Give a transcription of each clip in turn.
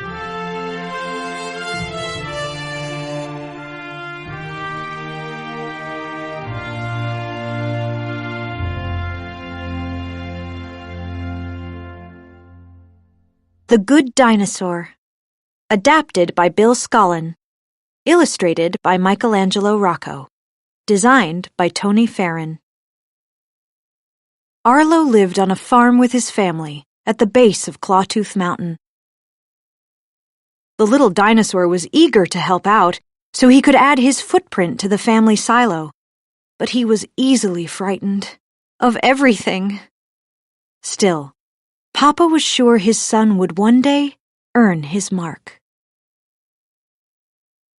The Good Dinosaur. Adapted by Bill Scollin. Illustrated by Michelangelo Rocco. Designed by Tony Farron. Arlo lived on a farm with his family at the base of Clawtooth Mountain. The little dinosaur was eager to help out so he could add his footprint to the family silo, but he was easily frightened of everything. Still, Papa was sure his son would one day earn his mark.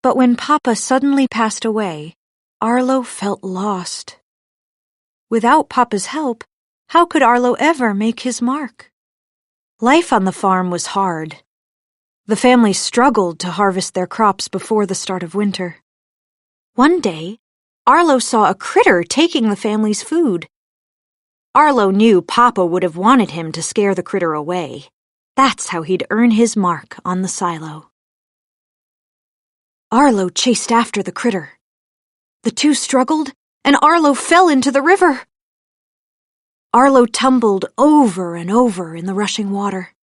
But when Papa suddenly passed away, Arlo felt lost. Without Papa's help, how could Arlo ever make his mark? Life on the farm was hard. The family struggled to harvest their crops before the start of winter. One day, Arlo saw a critter taking the family's food. Arlo knew Papa would have wanted him to scare the critter away. That's how he'd earn his mark on the silo. Arlo chased after the critter. The two struggled, and Arlo fell into the river. Arlo tumbled over and over in the rushing water,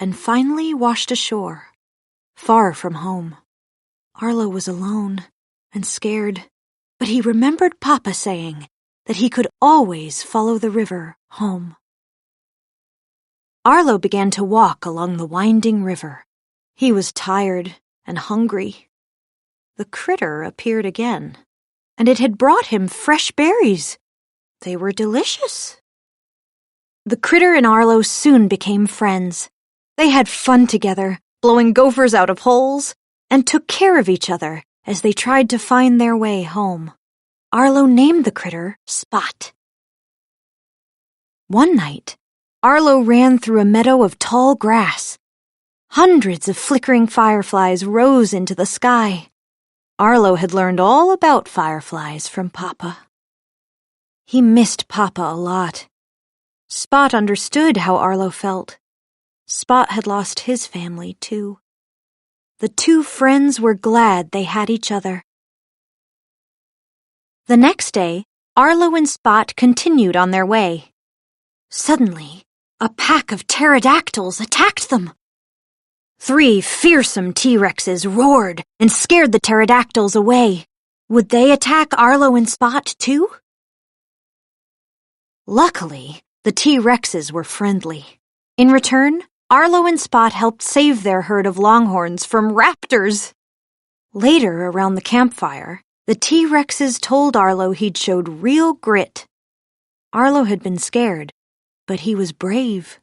and finally washed ashore, far from home. Arlo was alone and scared, but he remembered Papa saying that he could always follow the river home. Arlo began to walk along the winding river. He was tired and hungry. The critter appeared again, and it had brought him fresh berries. They were delicious. The critter and Arlo soon became friends. They had fun together, blowing gophers out of holes, and took care of each other as they tried to find their way home. Arlo named the critter Spot. One night, Arlo ran through a meadow of tall grass. Hundreds of flickering fireflies rose into the sky. Arlo had learned all about fireflies from Papa. He missed Papa a lot. Spot understood how Arlo felt. Spot had lost his family, too. The two friends were glad they had each other. The next day, Arlo and Spot continued on their way. Suddenly, a pack of pterodactyls attacked them. 3 fearsome T-Rexes roared and scared the pterodactyls away. Would they attack Arlo and Spot, too? Luckily, the T-Rexes were friendly. In return, Arlo and Spot helped save their herd of longhorns from raptors. Later, around the campfire, the T-Rexes told Arlo he'd showed real grit. Arlo had been scared, but he was brave.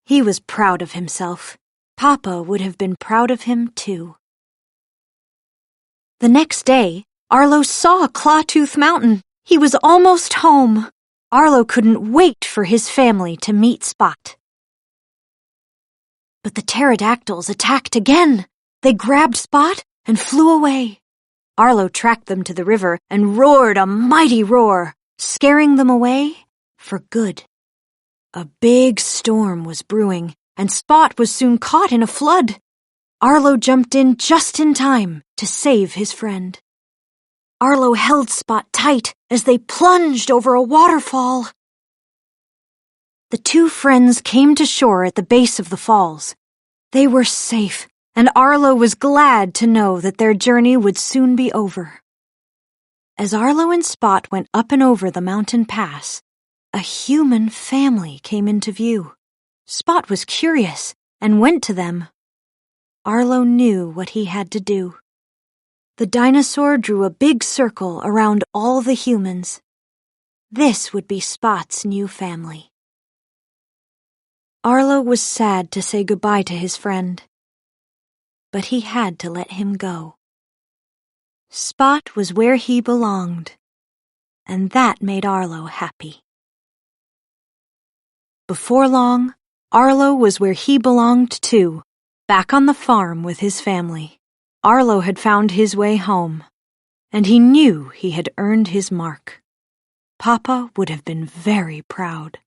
He was proud of himself. Papa would have been proud of him, too. The next day, Arlo saw Clawtooth Mountain. He was almost home. Arlo couldn't wait for his family to meet Spot. But the pterodactyls attacked again. They grabbed Spot and flew away. Arlo tracked them to the river and roared a mighty roar, scaring them away for good. A big storm was brewing, and Spot was soon caught in a flood. Arlo jumped in just in time to save his friend. Arlo held Spot tight as they plunged over a waterfall. The two friends came to shore at the base of the falls. They were safe, and Arlo was glad to know that their journey would soon be over. As Arlo and Spot went up and over the mountain pass, a human family came into view. Spot was curious and went to them. Arlo knew what he had to do. The dinosaur drew a big circle around all the humans. This would be Spot's new family. Arlo was sad to say goodbye to his friend, but he had to let him go. Spot was where he belonged, and that made Arlo happy. Before long, Arlo was where he belonged too, back on the farm with his family. Arlo had found his way home, and he knew he had earned his mark. Papa would have been very proud.